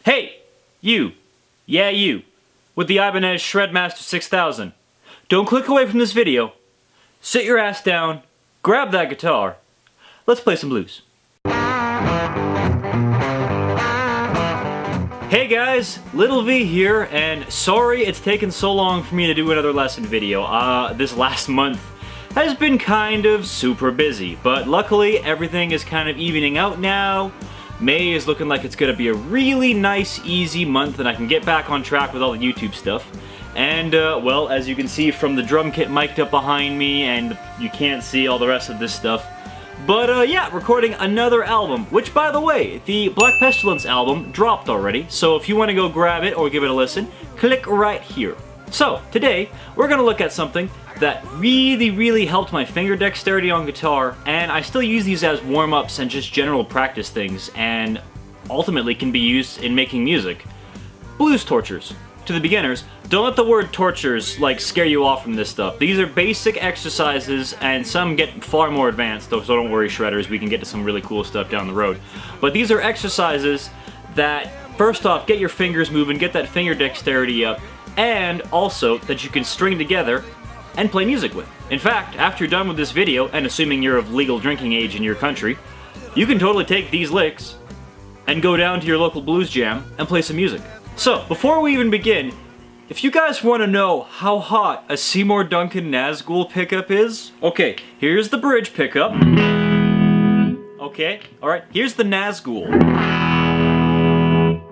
Hey! You! Yeah, you! With the Ibanez Shredmaster 6000. Don't click away from this video. Sit your ass down, grab that guitar. Let's play some blues. Hey guys, Little V here, and sorry it's taken so long for me to do another lesson video. This last month has been kind of super busy, but luckily everything is kind of evening out now. May is looking like it's gonna be a really nice, easy month, and I can get back on track with all the YouTube stuff. And, well, as you can see from the drum kit mic'd up behind me, and you can't see all the rest of this stuff. But, yeah, recording another album, which, by the way, the Black Pestilence album dropped already, so if you want to go grab it or give it a listen, click right here. So, today, we're gonna look at something that really helped my finger dexterity on guitar, and I still use these as warm-ups and just general practice things, and ultimately can be used in making music. Blues tortures. To the beginners, don't let the word tortures like scare you off from this stuff. These are basic exercises, and some get far more advanced, though, so don't worry shredders, we can get to some really cool stuff down the road. But these are exercises that, first off, get your fingers moving, get that finger dexterity up, and also that you can string together and play music with. In fact, after you're done with this video, and assuming you're of legal drinking age in your country, you can totally take these licks and go down to your local blues jam and play some music. So, before we even begin, if you guys want to know how hot a Seymour Duncan Nazgul pickup is, okay, here's the bridge pickup. Okay, alright, here's the Nazgul.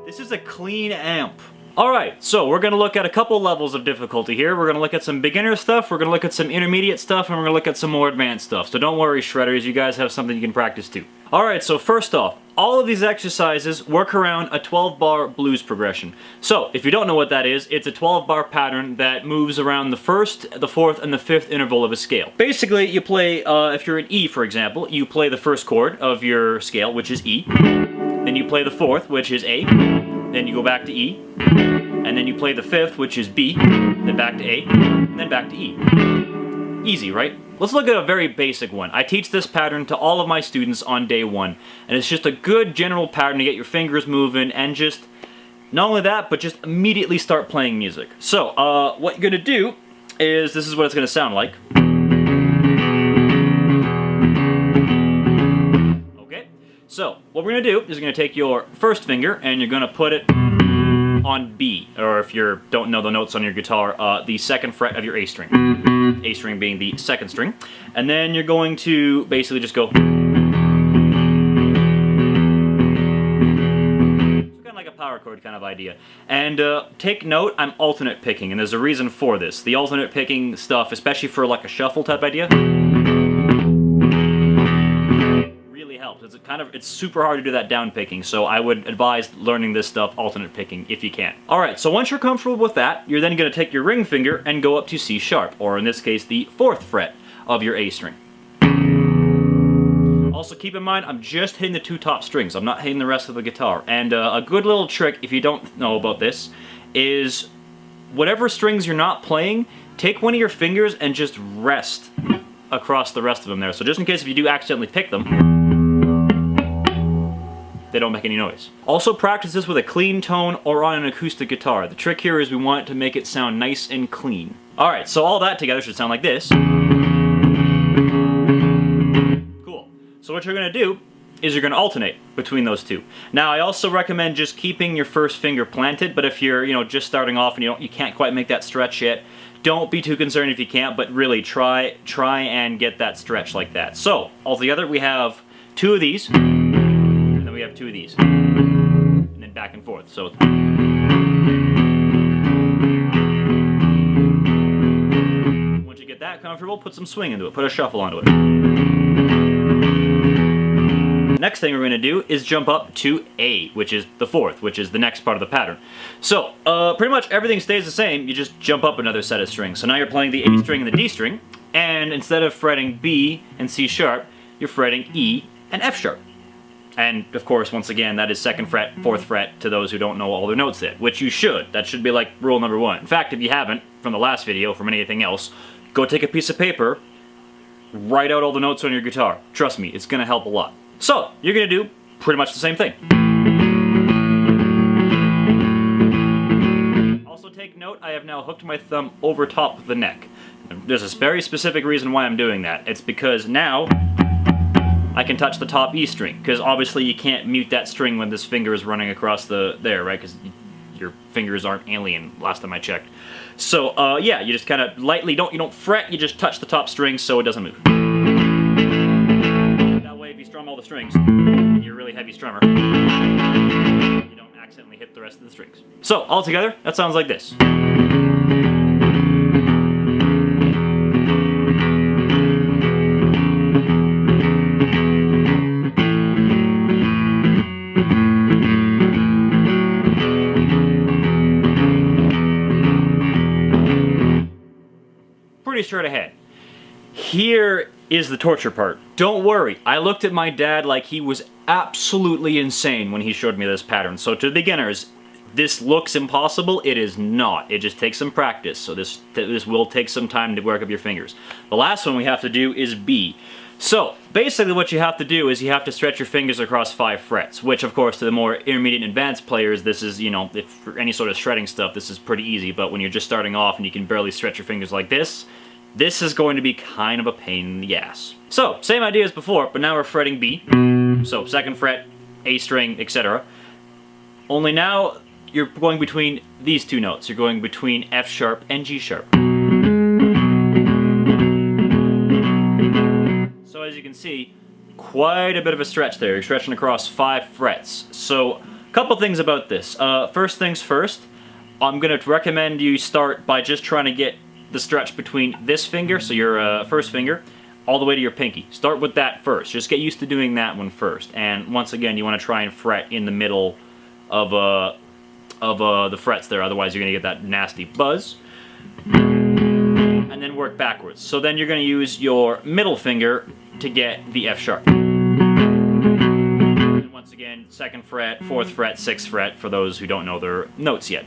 This is a clean amp. Alright, so we're going to look at a couple levels of difficulty here. We're going to look at some beginner stuff, we're going to look at some intermediate stuff, and we're going to look at some more advanced stuff. So don't worry, shredders, you guys have something you can practice too. Alright, so first off, all of these exercises work around a 12-bar blues progression. So, if you don't know what that is, it's a 12-bar pattern that moves around the first, the fourth, and the fifth interval of a scale. Basically, you play, if you're in E, for example, you play the first chord of your scale, which is E. Then you play the fourth, which is A. Then you go back to E. And then you play the fifth, which is B. Then back to A. And then back to E. Easy, right? Let's look at a very basic one. I teach this pattern to all of my students on day one, and it's just a good general pattern to get your fingers moving and just, not only that, but just immediately start playing music. So, what you're gonna do is, this is what it's gonna sound like. Okay, so what we're gonna do is you're gonna take your first finger and you're gonna put it on B, or if you don't know the notes on your guitar, the second fret of your A string. A string being the second string. And then you're going to basically just go. It's kind of like a power chord kind of idea. And take note, I'm alternate picking, and there's a reason for this. The alternate picking stuff, especially for like a shuffle type idea, helps. It's super hard to do that down picking, so I would advise learning this stuff alternate picking if you can. Alright, so once you're comfortable with that, you're then going to take your ring finger and go up to C sharp, or in this case, the fourth fret of your A string. Also keep in mind, I'm just hitting the two top strings, I'm not hitting the rest of the guitar. And a good little trick, if you don't know about this, is whatever strings you're not playing, take one of your fingers and just rest across the rest of them there. So just in case if you do accidentally pick them, they don't make any noise. Also practice this with a clean tone or on an acoustic guitar. The trick here is we want to make it sound nice and clean. Alright, so all that together should sound like this. Cool. So what you're going to do is you're going to alternate between those two. Now I also recommend just keeping your first finger planted, but if you're, just starting off and you can't quite make that stretch yet, don't be too concerned if you can't, but really try and get that stretch like that. So, altogether we have two of these. We have two of these, and then back and forth. So, once you get that comfortable, put some swing into it, put a shuffle onto it. Next thing we're going to do is jump up to A, which is the fourth, which is the next part of the pattern. So, pretty much everything stays the same, you just jump up another set of strings. So now you're playing the A string and the D string, and instead of fretting B and C sharp, you're fretting E and F sharp. And, of course, once again, that is second fret, fourth fret to those who don't know all their notes yet, which you should. That should be like rule number one. In fact, if you haven't, from the last video, from anything else, go take a piece of paper, write out all the notes on your guitar. Trust me, it's going to help a lot. So, you're going to do pretty much the same thing. have now hooked my thumb over top of the neck. And there's a very specific reason why I'm doing that. It's because now I can touch the top E string, because obviously you can't mute that string when this finger is running across there, right? Because your fingers aren't alien, last time I checked. So, yeah, you just kind of lightly, you don't fret, you just touch the top string so it doesn't move. That way, if you strum all the strings, and you're a really heavy strummer, you don't accidentally hit the rest of the strings. So, altogether, that sounds like this. Pretty straight ahead. Here is the torture part. Don't worry, I looked at my dad like he was absolutely insane when he showed me this pattern. So to the beginners, this looks impossible. It is not. It just takes some practice. So this will take some time to work up your fingers. The last one we have to do is B. So basically what you have to do is you have to stretch your fingers across 5 frets, which of course to the more intermediate and advanced players, this is, you know, if for any sort of shredding stuff, this is pretty easy. But when you're just starting off and you can barely stretch your fingers like this is going to be kind of a pain in the ass. So, same idea as before, but now we're fretting B. So, 2nd fret, A string, etc. Only now, you're going between these 2 notes. You're going between F sharp and G sharp. So, as you can see, quite a bit of a stretch there. You're stretching across 5 frets. So, a couple things about this. First things first, I'm going to recommend you start by just trying to get the stretch between this finger, so your first finger, all the way to your pinky. Start with that first. Just get used to doing that one first. And once again, you want to try and fret in the middle of the frets there, otherwise you're going to get that nasty buzz. And then work backwards. So then you're going to use your middle finger to get the F sharp. And once again, 2nd fret, 4th fret, 6th fret, for those who don't know their notes yet.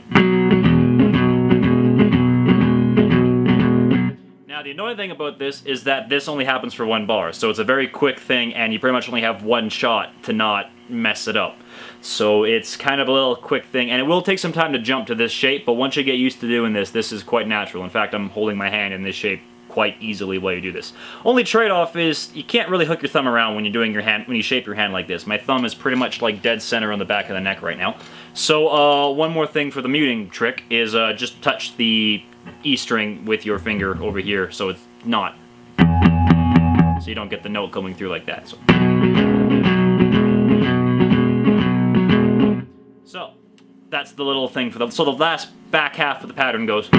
Now, the annoying thing about this is that this only happens for 1 bar, so it's a very quick thing, and you pretty much only have 1 shot to not mess it up. So it's kind of a little quick thing, and it will take some time to jump to this shape, but once you get used to doing this, this is quite natural. In fact, I'm holding my hand in this shape quite easily while you do this. Only trade-off is you can't really hook your thumb around when you're doing your hand, when you shape your hand like this. My thumb is pretty much like dead center on the back of the neck right now. So one more thing for the muting trick is just touch the E string with your finger over here, so it's not, so you don't get the note coming through like that. So that's the little thing for the, so the last back half of the pattern goes.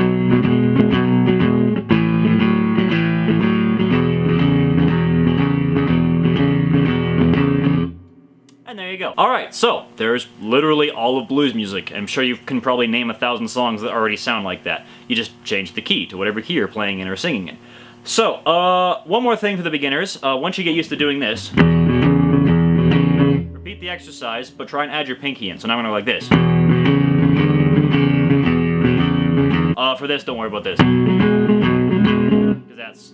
And there you go. Alright, so there's literally all of blues music. I'm sure you can probably name 1,000 songs that already sound like that. You just change the key to whatever key you're playing in or singing in. So, one more thing for the beginners. Once you get used to doing this, repeat the exercise, but try and add your pinky in. So now I'm going to go like this. For this, don't worry about this. Because that's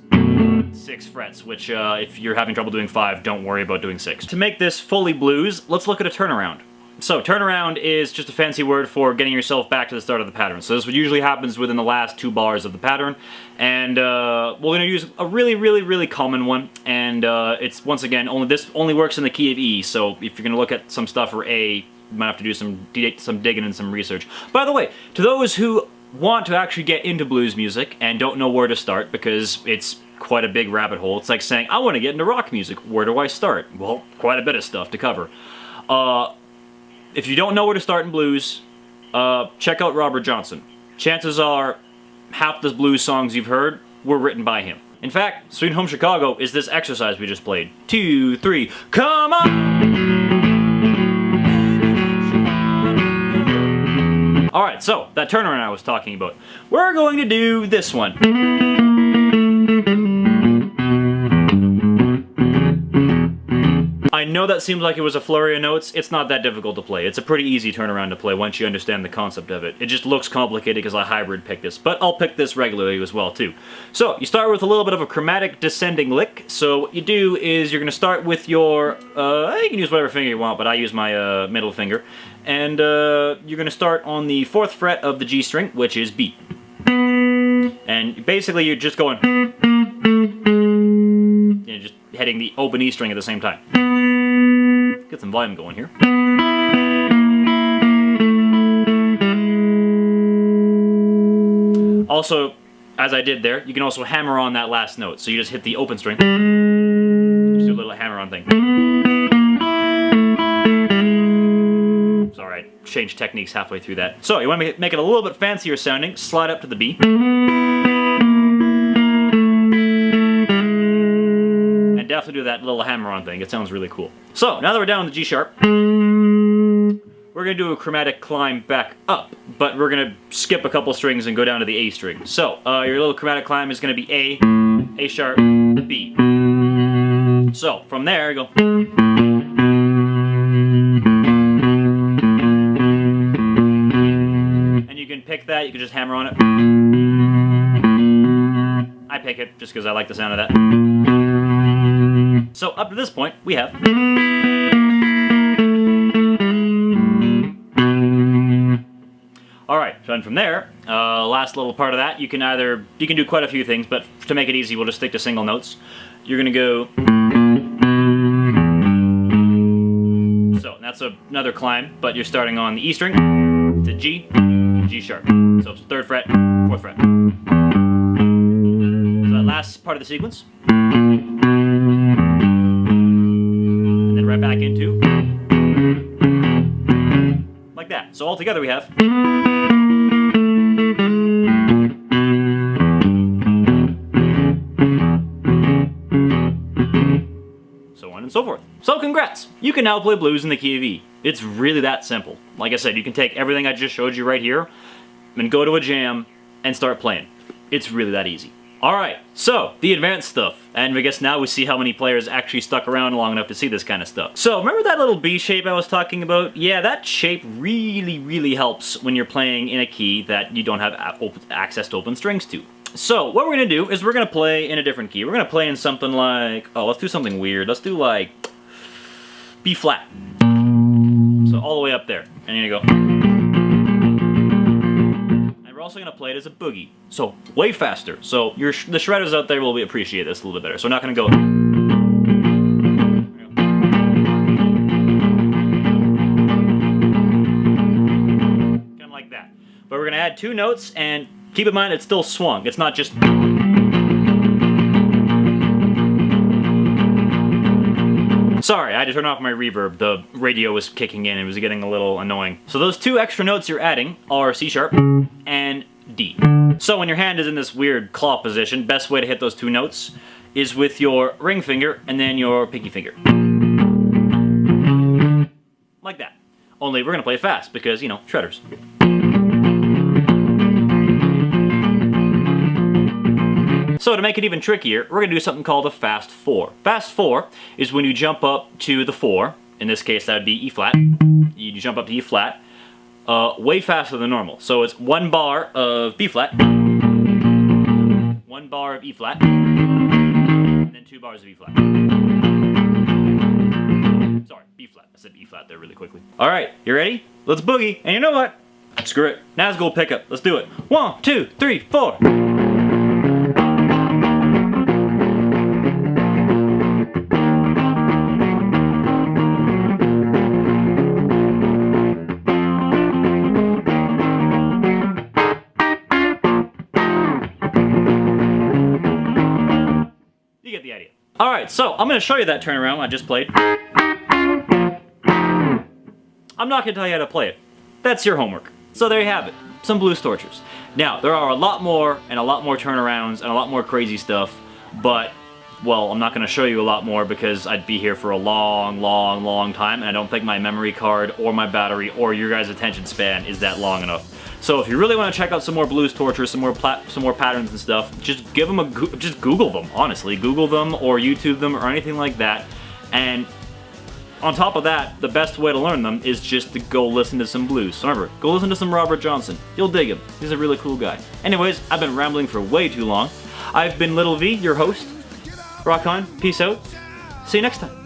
6 frets, which if you're having trouble doing 5, don't worry about doing 6. To make this fully blues, let's look at a turnaround. So turnaround is just a fancy word for getting yourself back to the start of the pattern. So this usually happens within the last 2 bars of the pattern, and we're going to use a really common one, and it's, once again, this only works in the key of E, so if you're going to look at some stuff for A, you might have to do some digging and some research. By the way, to those who want to actually get into blues music and don't know where to start, because it's quite a big rabbit hole. It's like saying, I want to get into rock music. Where do I start? Well, quite a bit of stuff to cover. If you don't know where to start in blues, check out Robert Johnson. Chances are, half the blues songs you've heard were written by him. In fact, Sweet Home Chicago is this exercise we just played. 2, 3, come on! Alright, so, that turnaround I was talking about. We're going to do this one. I know that seems like it was a flurry of notes. It's not that difficult to play. It's a pretty easy turnaround to play once you understand the concept of it. It just looks complicated because I hybrid picked this, but I'll pick this regularly as well too. So you start with a little bit of a chromatic descending lick. So what you do is you're going to start with your, you can use whatever finger you want, but I use my middle finger. And you're going to start on the 4th fret of the G string, which is B. basically you're just going, you're just hitting the open E string at the same time. Get some volume going here. Also, as I did there, you can also hammer on that last note. So you just hit the open string, just do a little hammer on thing. Sorry, I changed techniques halfway through that. So you want to make it a little bit fancier sounding, slide up to the B. And definitely do that little hammer on thing, it sounds really cool. So, now that we're down on the G sharp, we're going to do a chromatic climb back up, but we're going to skip a couple strings and go down to the A string. So, your little chromatic climb is going to be A sharp, B. So, from there, you go. And you can pick that, you can just hammer on it. I pick it just because I like the sound of that. So, up to this point, we have... Alright, so then from there, last little part of that, you can do quite a few things, but to make it easy, we'll just stick to single notes. You're gonna go... So, that's another climb, but you're starting on the E string, to G, G sharp. So it's 3rd fret, 4th fret. So that last part of the sequence. And then right back into... like that. So all together we have... so on and so forth. So congrats! You can now play blues in the key of E. It's really that simple. Like I said, you can take everything I just showed you right here and go to a jam and start playing. It's really that easy. Alright, so, the advanced stuff. And I guess now we see how many players actually stuck around long enough to see this kind of stuff. So, remember that little B shape I was talking about? Yeah, that shape really helps when you're playing in a key that you don't have access to open strings to. So, what we're going to do is we're going to play in a different key. We're going to play in something like... oh, let's do something weird. Let's do like... B flat. So, all the way up there. And here you go. We're also going to play it as a boogie, so way faster. So the shredders out there will appreciate this a little bit better. So we're not going to go... kind of like that. But we're going to add 2 notes, and keep in mind it's still swung. It's not just... Sorry, I had to turn off my reverb. The radio was kicking in and it was getting a little annoying. So those 2 extra notes you're adding are C sharp and D. So when your hand is in this weird claw position, best way to hit those 2 notes is with your ring finger and then your pinky finger. Like that. Only we're going to play it fast because, you know, shredders. So to make it even trickier, we're going to do something called a fast 4. Fast 4 is when you jump up to the 4, in this case that would be E flat, you jump up to E flat, way faster than normal. So it's 1 bar of B flat, 1 bar of E flat, and then 2 bars of E flat. Sorry, B flat. I said E flat there really quickly. Alright, you ready? Let's boogie, and you know what? Screw it. Nazgul pickup. Let's do it. 1, 2, 3, 4. Alright, so I'm going to show you that turnaround I just played. I'm not going to tell you how to play it. That's your homework. So there you have it. Some blues tortures. Now, there are a lot more and a lot more turnarounds and a lot more crazy stuff, but, well, I'm not going to show you a lot more because I'd be here for a long time, and I don't think my memory card or my battery or your guys' attention span is that long enough. So if you really want to check out some more blues tortures, some more patterns and stuff, just give them just Google them, honestly. Google them or YouTube them or anything like that. And on top of that, the best way to learn them is just to go listen to some blues. So remember, go listen to some Robert Johnson. You'll dig him. He's a really cool guy. Anyways, I've been rambling for way too long. I've been Little V, your host. Rock on. Peace out. See you next time.